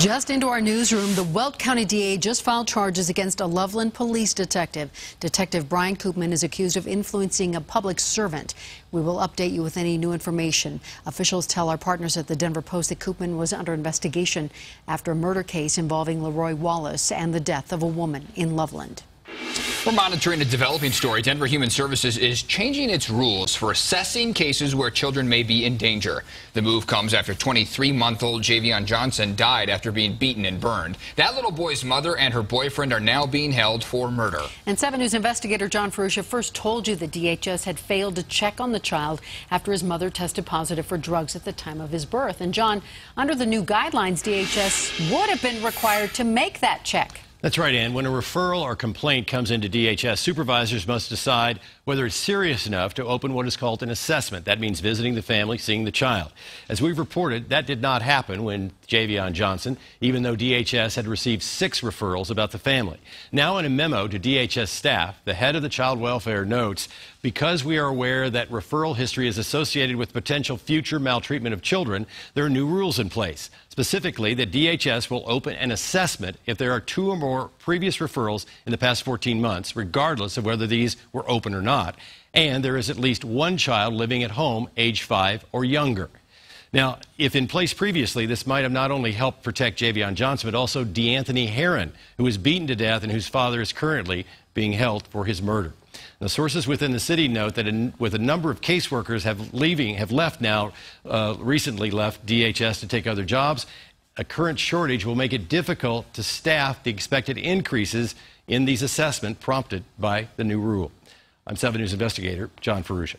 Just into our newsroom, the Weld County DA just filed charges against a Loveland police detective. Detective Brian Koopman is accused of influencing a public servant. We will update you with any new information. Officials tell our partners at the Denver Post that Koopman was under investigation after a murder case involving Leroy Wallace and the death of a woman in Loveland. We're monitoring a developing story. Denver Human Services is changing its rules for assessing cases where children may be in danger. The move comes after 23-month-old Jayvion Johnson died after being beaten and burned. That little boy's mother and her boyfriend are now being held for murder. And 7 News investigator John Ferrugia first told you that DHS had failed to check on the child after his mother tested positive for drugs at the time of his birth. And John, under the new guidelines, DHS would have been required to make that check. That's right, Ann. When a referral or complaint comes into DHS, supervisors must decide whether it's serious enough to open what is called an assessment. That means visiting the family, seeing the child. As we've reported, that did not happen when Jayvion Johnson, even though DHS had received 6 referrals about the family. Now in a memo to DHS staff, the head of the child welfare notes, because we are aware that referral history is associated with potential future maltreatment of children, there are new rules in place. Specifically, that DHS will open an assessment if there are 2 or more previous referrals in the past 14 months, regardless of whether these were open or not, and there is at least 1 child living at home age 5 or younger. Now, if in place previously, this might have not only helped protect Jayvion Johnson, but also DeAnthony Herron, who was beaten to death and whose father is currently being held for his murder. Now, sources within the city note that with a number of caseworkers recently left DHS to take other jobs, a current shortage will make it difficult to staff the expected increases in these assessments prompted by the new rule. I'm 7 News investigator John Ferrugia.